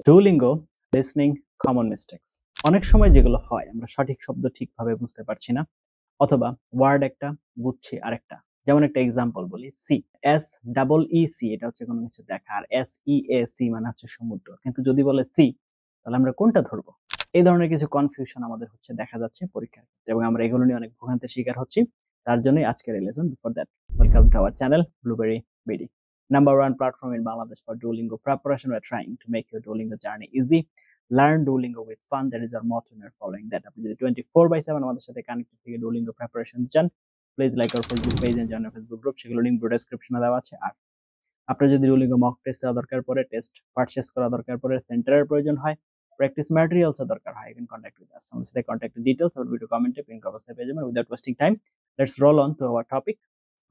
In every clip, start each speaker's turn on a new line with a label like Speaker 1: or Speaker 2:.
Speaker 1: Duolingo listening common mistakes. অনেক সময় যেগুলো হয় আমরা সঠিক শব্দ ঠিকভাবে বুঝতে পারছি না, অথবা ওয়ার্ড একটা বুঝছি আরেকটা। যেমন একটা এক্সাম্পল বলি, C, S double E C, এটা হচ্ছে কোনো কিছু দেখা, আর এস ই এ সি মানে হচ্ছে সমুদ্র। কিন্তু যদি বলে সি, তাহলে আমরা কোনটা ধরবো? এই ধরনের কিছু কনফিউশন আমাদের হচ্ছে দেখা যাচ্ছে পরীক্ষার ক্ষেত্রে, এবং আমরা এগুলো নিয়ে অনেক ভোগান্তির শিকার হচ্ছি। তার জন্যই আজকের এই lesson. Before that, welcome to our channel blueberry BD, number one platform in Bangladesh for Duolingo preparation. We're trying to make your Duolingo journey easy. Learn Duolingo with fun. That is our motto, and we're following that. আপনি যদি 24/7 আমাদের সাথে connected থেকে Duolingo preparation চান, please like our Facebook page and join our Facebook group. সেগুলো link ডেসক্রিপশনে দেওয়া আছে। আর আপনার যদি Duolingo মক টেস্ট দেওয়া দরকার পড়ে, টেস্ট পারচেজ করা দরকার পড়ে, সেন্টারের প্রয়োজন হয়, প্র্যাকটিস ম্যাটেরিয়ালস এর দরকার হয়, you can contact with us. আমাদের সাথে কন্টাক্ট ডিটেইলস আর ভিডিও কমেন্টে পিন অবস্থায় পেয়ে যাবেন। Without wasting time, let's roll on to our topic,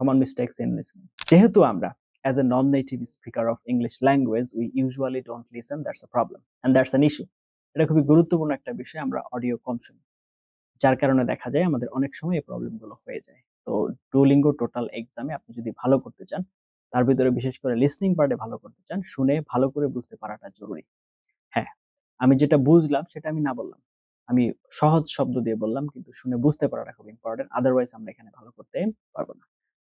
Speaker 1: common mistakes in listening. যেহেতু আমরা as a non-native speaker of English language, we usually don't listen. That's a problem and that's an issue. এটা খুবই গুরুত্বপূর্ণ একটা বিষয়। আমরা audio কম শুনি, যার কারণে দেখা যায় আমাদের অনেক সময় এই প্রবলেম গুলো হয়ে যায়। তো ডুওলিঙ্গো টোটাল এক্সামে আপনি যদি ভালো করতে চান, তার ভিতরে বিশেষ করে লিসনিং পার্টে ভালো করতে চান, শুনে ভালো করে বুঝতে পারাটা জরুরি। হ্যাঁ, আমি যেটা বুঝলাম সেটা আমি না বললাম, আমি সহজ শব্দ দিয়ে বললাম, কিন্তু শুনে বুঝতে পারাটা খুব ইম্পর্টেন্ট। আদারওয়াইজ আমরা এখানে ভালো করতে পারবো না।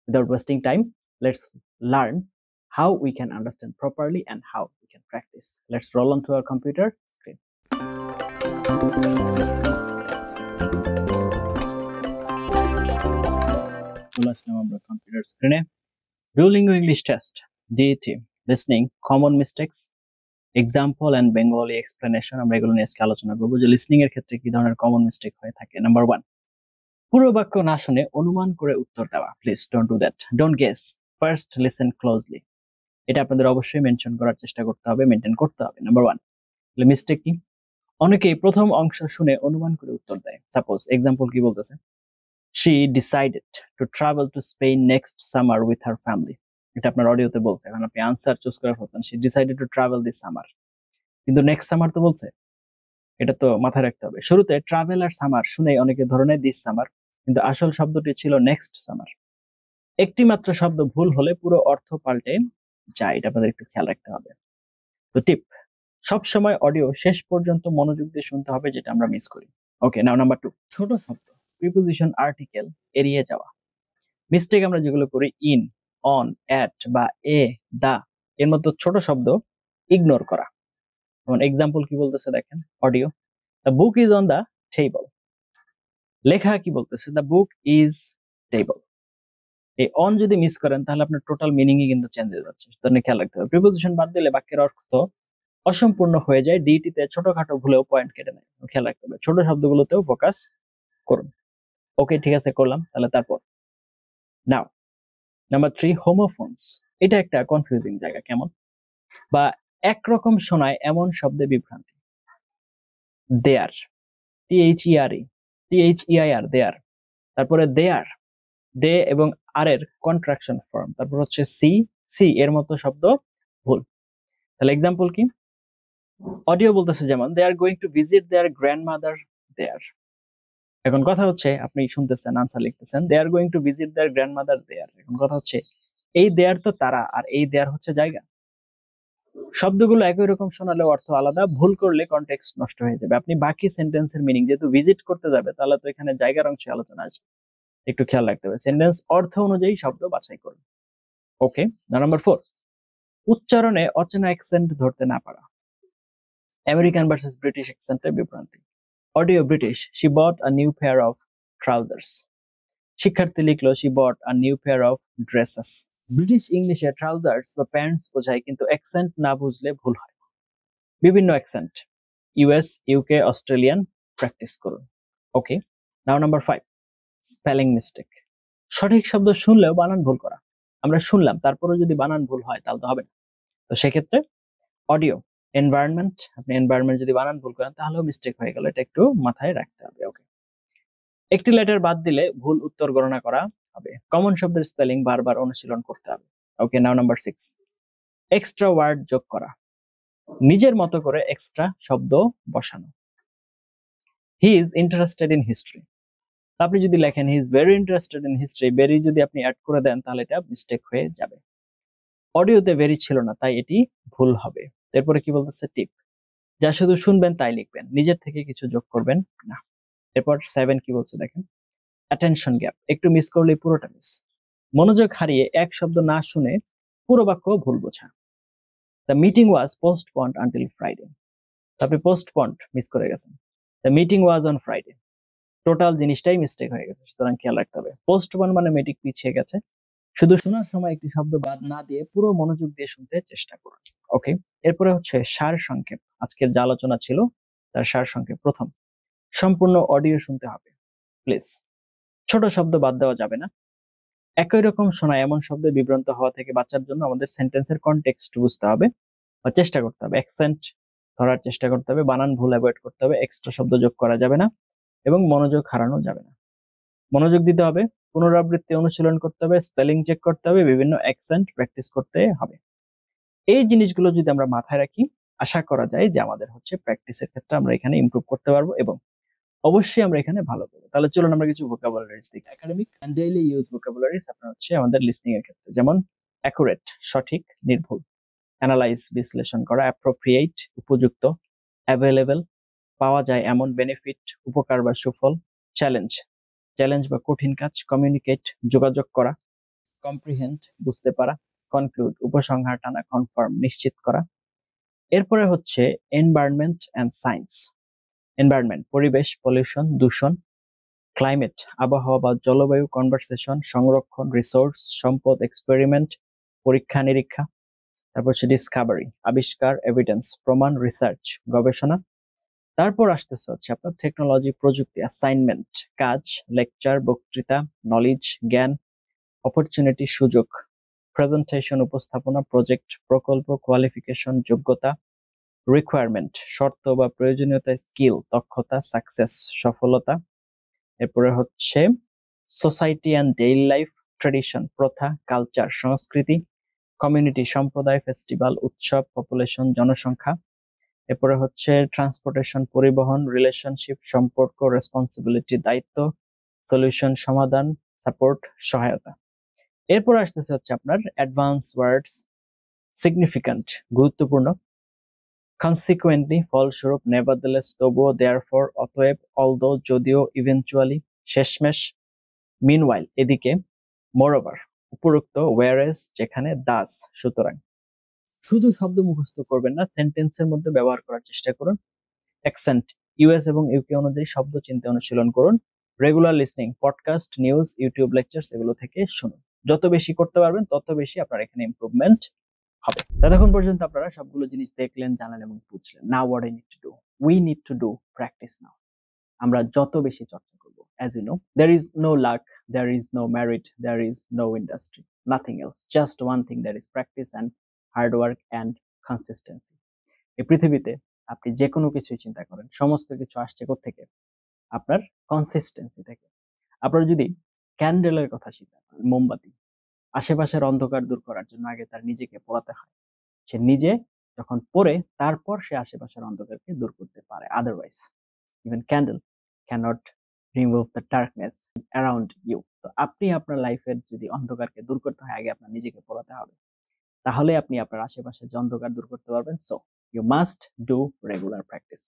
Speaker 1: Without wasting time, let's learn how we can understand properly and how we can practice. Let's roll onto our computer screen. চলে আসলাম আমরা কম্পিউটার স্ক্রিনে। Duolingo English Test, DET, Listening, Common Mistakes, Example and Bengali Explanation. আমরা এগুলো নিয়ে আজকে আলোচনা করবো যে লিসনিং এর ক্ষেত্রে কি ধরনের কমন মিস্টেক হয়ে থাকে। নাম্বার 1, পুরো বাক্য না শুনে অনুমান করে উত্তর দেওয়া। Please don't do that, don't guess, first listen closely. এটা আপনাদের অবশ্যই মেনশন করার চেষ্টা করতে হবে, মেনটেন করতে হবে। নাম্বার 1, তাহলে মিস্টেক কি? অনেকেই প্রথম অংশ শুনে অনুমান করে উত্তর দেয়। সাপোজ এক্সাম্পল কি বলতেছে, she decided to travel to Spain next summer with her family. এটা আপনার অডিওতে বলছে, এখন আপনি আনসার চুজ করে ফেলছেন, she decided to travel this summer, কিন্তু নেক্সট সামার তো বলছে। এটা তো মাথায় রাখতে হবে। শুরুতে ট্রাভেল আর সামার শুনে অনেকে ধরে নেয় দিস সামার, কিন্তু আসল শব্দটি ছিল নেক্সট সামার। একটি মাত্র শব্দ ভুল হলে পুরো অর্থ পাল্টে যায়, এটা আপনাদের একটু খেয়াল রাখতে হবে। তো টিপ, সব সময় অডিও শেষ পর্যন্ত মনোযোগ দিয়ে শুনতে হবে, যেটা আমরা মিস করি। ওকে, নাও নাম্বার 2, ছোট শব্দ, প্রিপোজিশন, আর্টিকেল এড়িয়ে যাওয়া। মিস্টেক আমরা যেগুলো করি, ইন, অন, অ্যাট বা এ, দা এর মতো ছোট শব্দ ইগনোর করা। যেমন এক্সাম্পল কি বলতেছে দেখেন, audio, the book is on the table. লেখা কি বলতেছে, দ্য বুক ইজ টেবল। এই অন যদি মিস করেন তাহলে আপনার টোটাল মিনিংই কিন্তু চেঞ্জ হয়ে যাচ্ছে, সেটা খেয়াল রাখতে হবে। প্রিপোজিশন বাদ দিলে বাক্যের অর্থ অসম্পূর্ণ হয়ে যায়। ডিটিতে ছোটখাটো ভুলেও পয়েন্ট কেটে নেয়, খেয়াল রাখতে হবে। ছোট শব্দগুলোতেও ফোকাস করুন। ওকে, ঠিক আছে, করলাম। তাহলে তারপর নাও নাম্বার 3, হোমোফোনস। এটা একটা কনফিউজিং জায়গা, কেমন বা একরকম শোনায় এমন শব্দে বিভ্রান্তি। দেয়ার, THERE, THEIR, দেয়ার। তারপরে দেয়ার, দে এবং আর এর কন্ট্রাকশন ফর্ম। তারপর হচ্ছে সি, সি এর মতো শব্দ ভুল। তাহলে এক্সাম্পল কি, অডিও বলতেছে যেমন they are going to visit their grandmother there. এখন কথা হচ্ছে আপনি শুনতেছেন, আনসার লিখতেছেন, they are going to visit their grandmother there. এখন কথা হচ্ছে এই দেয়ার তো তারা, আর এই দেয়ার হচ্ছে জায়গা। শব্দগুলো একই রকম শোনালেও অর্থ আলাদা। ভুল করলে কনটেক্সট নষ্ট হয়ে যাবে। আপনি বাকি সেন্টেন্সের মিনিং, যেহেতু ভিজিট করতে যাবে, তাহলে তো এখানে জায়গার অংশে আলোচনা আসবে, একটু খেয়াল রাখতে হবে। সেন্টেন্স অর্থ অনুযায়ী শব্দ বাছাই করুন। ওকে, নাম্বার 4, উচ্চারণে অচেনা অ্যাকসেন্ট ধরতে না পারা। আমেরিকান ভার্সেস ব্রিটিশ অ্যাকসেন্টে বিভ্রান্তি। Audio British, she bought a new pair of trousers. শিক্ষার্থী লিখলো she bought a new pair of dresses. British ইংলিশে ট্রাউজার্স বা প্যান্টস বোঝায়, কিন্তু অ্যাকসেন্ট না বুঝলে ভুল হয়। বিভিন্ন accent, US, UK, Australian, practice করুন। ওকে, নাও নাম্বার 5, স্পেলিং মিস্টেক। সঠিক শব্দ শুনলেও বানান ভুল করা। আমরা শুনলাম, তারপরেও যদি বানান ভুল হয় তাহলে তো হবে না। তো সেক্ষেত্রে অডিও, এনভায়রনমেন্ট, আপনি এনভায়রনমেন্ট যদি বানান ভুল করেন তাহলেও মিস্টেক হয়ে গেল, এটা একটু মাথায় রাখতে হবে। ওকে, একটি লেটার বাদ দিলে ভুল উত্তর গণনা করা হবে। কমন শব্দের স্পেলিং বারবার অনুশীলন করতে হবে। ওকে, নাও নাম্বার 6, এক্সট্রা ওয়ার্ড যোগ করা, নিজের মতো করে এক্সট্রা শব্দ বসানো। He is interested in history, আপনি যদি লেখেন he is very interested in history, very যদি আপনি অ্যাড করে দেন তাহলে এটা মিস্টেক হয়ে যাবে। অডিওতে ভেরি ছিল না, তাই এটি ভুল হবে। এরপরে কি বলতেছে, টিপ, যা শুধু শুনবেন তাই লিখবেন, নিজের থেকে কিছু যোগ করবেন না। এরপর 7 কি বলছে দেখেন, অ্যাটেনশন গ্যাপ, একটু মিস করলে পুরোটা মিস। মনোযোগ হারিয়ে এক শব্দ না শুনে পুরো বাক্য ভুল বোঝা। The meeting was postponed until Friday, আপনি পোস্টপন্ড মিস করে গেছেন। The meeting was on Friday, total জিনিসটাই মিস্টেক হয়ে গেছে, সুতরাং খেয়াল রাখতে হবে। পোস্টপন্ড মানে মিটিং পিছিয়ে গেছে। শুধু শোনার সময় একটি শব্দ বাদ না দিয়ে পুরো মনোযোগ দিয়ে শুনতে চেষ্টা করুন। ওকে, এরপরে হচ্ছে সার সংক্ষেপ। আজকের যে আলোচনা ছিল তার সার সংক্ষেপ। প্রথম, সম্পূর্ণ অডিও শুনতে হবে প্লিজ, ছোট শব্দ বাদ দেওয়া যাবে না। একই রকম শোনা এমন শব্দে বিভ্রান্ত হওয়া থেকে বাঁচার জন্য আমাদের সেন্টেন্সের কনটেক্সট বুঝতে হবে বা চেষ্টা করতে হবে, অ্যাকসেন্ট ধরার চেষ্টা করতে হবে, বানান ভুল অ্যাভয়েড করতে হবে, এক্সট্রা শব্দ যোগ করা যাবে না এবং মনোযোগ হারানো যাবে না। মনোযোগ দিতে হবে, পুনরাবৃত্তি অনুশীলন করতে হবে, স্পেলিং চেক করতে হবে, বিভিন্ন অ্যাকসেন্ট প্র্যাকটিস করতে হবে। এই জিনিসগুলো যদি আমরা মাথায় রাখি, আশা করা যায় যে আমাদের হচ্ছে প্র্যাকটিসের ক্ষেত্রে আমরা এখানে ইমপ্রুভ করতে পারবো এবং অবশ্যই আমরা এখানে ভালো করবো। তাহলে চলুন আমরা কিছু ভোকাবুলারিজ দেখি। Academic and daily use vocabularies আপনার হচ্ছে আমাদের লিসনিং এর ক্ষেত্রে, যেমন অ্যাকুরেট সঠিক, নির্ভুল, অ্যানালাইজ বিশ্লেষণ করা, অ্যাপ্রোপ্রিয়েট উপযুক্ত, অ্যাভেলেবল পাওয়া যায় এমন, বেনিফিট উপকার বা সুফল, চ্যালেঞ্জ চ্যালেঞ্জ বা কঠিন কাজ, কমিউনিকেট যোগাযোগ করা, কম্প্রিহেন্ড বুঝতে পারা, কনক্লুড উপসংহার টানা, কনফার্ম নিশ্চিত করা। এরপরে হচ্ছে এনভায়রনমেন্ট এন্ড সায়েন্স। এনভায়রনমেন্ট পরিবেশ, পলিউশন দূষণ, ক্লাইমেট আবহাওয়া বা জলবায়ু, কনভারসেশন সংরক্ষণ, রিসোর্স সম্পদ, এক্সপেরিমেন্ট পরীক্ষা নিরীক্ষা। তারপর হচ্ছে ডিসকাভারি আবিষ্কার, এভিডেন্স প্রমাণ, রিসার্চ গবেষণা। তারপর আসতেছে হচ্ছে আপনার টেকনোলজি প্রযুক্তি, অ্যাসাইনমেন্ট কাজ, লেকচার বক্তৃতা, নলেজ জ্ঞান, অপরচুনিটি সুযোগ, প্রেজেন্টেশন উপস্থাপনা, প্রজেক্ট প্রকল্প, কোয়ালিফিকেশন যোগ্যতা, রিকোয়ারমেন্ট শর্ত বা প্রয়োজনীয়তা, স্কিল দক্ষতা, সাকসেস সফলতা। এরপরে হচ্ছে society and daily life, tradition প্রথা, কালচার সংস্কৃতি, কমিউনিটি সম্প্রদায়, ফেস্টিভ্যাল উৎসব, পপুলেশন জনসংখ্যা। এরপরে হচ্ছে ট্রান্সপোর্টেশন পরিবহন, রিলেশনশিপ সম্পর্ক, রেসপন্সিবিলিটি দায়িত্ব, সলিউশন সমাধান, সাপোর্ট সহায়তা। এরপর আসতেছে হচ্ছে আপনার অ্যাডভান্স ওয়ার্ডস, সিগনিফিক্যান্ট গুরুত্বপূর্ণ, কনসিকুয়েন্টলি ফলস্বরূপ, নেভারদেলেস তবুও, দেয়ারফর অতএব, অলদো যদিও, ইভেনচুয়ালি শেষমেশ, মিনওয়াইল এদিকে, মোরওভার উপরোক্ত, ওয়্যারএস যেখানে, দাস সুতরাং। শুধু শব্দ মুখস্থ করবেন না, সেন্টেন্সের মধ্যে ব্যবহার করার চেষ্টা করুন। অ্যাকসেন্ট ইউএস এবং ইউকে অনুযায়ী শব্দ চিন্তা অনুশীলন করুন। Regular listening podcast, news, YouTube lectures এগুলো থেকে শুনুন। যত বেশি করতে পারবেন তত বেশি আপনার এখানে ইমপ্রুভমেন্ট হবে। ততক্ষণ পর্যন্ত আপনারা সবগুলো জিনিস দেখলেন, জানলেন এবং বুঝলেন। Now what I need to do, we need to do practice now. আমরা যত বেশি চর্চা করব, as you know, there is no luck, there is no merit, there is no industry, nothing else, just one thing, that is practice and hard work and consistency. এই পৃথিবীতে আপনি যে কোনো কিছুই চিন্তা করেন, সমস্ত কিছু আসছে কোত্থেকে? আপনার কনসিস্টেন্সি থেকে। আপনারা যদি ক্যান্ডেলের কথা চিন্তা করেন, মোমবাতি, আশেপাশের অন্ধকার দূর করার জন্য আগে তার নিজেকে পোড়াতে হয়। সে নিজে যখন পড়ে তারপর সে আশেপাশের অন্ধকারকে দূর করতে পারে। Otherwise even candle cannot remove the darkness around you. তো আপনি আপনার লাইফের যদি অন্ধকারকে দূর করতে হয়, আগে আপনার নিজেকে পোড়াতে হবে, তাহলে আপনি আপনার আশেপাশে যে অন্ধকার দূর করতে পারবেন। So you must do regular practice.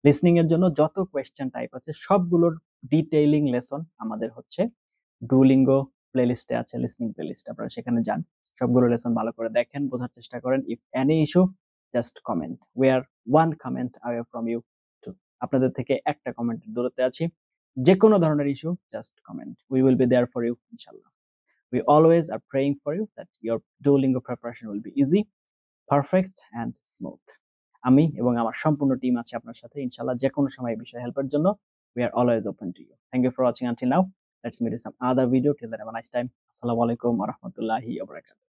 Speaker 1: Listening এর জন্য যত কোয়েশ্চেন টাইপ আছে সবগুলোর ডিটেইলিং লেসন আমাদের হচ্ছে ডুওলিঙ্গো প্লেলিস্টে আছে, লিসনিং প্লেলিস্ট, আপনারা সেখানে যান, সবগুলো লেসন ভালো করে দেখেন, বোঝার চেষ্টা করেন। If any issue just comment, we are one comment away from you too. আপনাদের থেকে একটা কমেন্টের দূরত্বে আছি। যে কোনো ধরনের issue just comment, we will be there for you ইনশাআল্লাহ। We always are praying for you that your Duolingo preparation will be easy, perfect and smooth. আমি এবং আমার সম্পূর্ণ টিম আছে আপনার সাথে ইনশাআল্লাহ, যে কোনো সময় এই বিষয়ে হেল্পের জন্য। We are always open to you. Thank you for watching until now. Let's meet in some other video. Till then, have a nice time. Assalamu alaikum wa rahmatullahi wa barakatuh.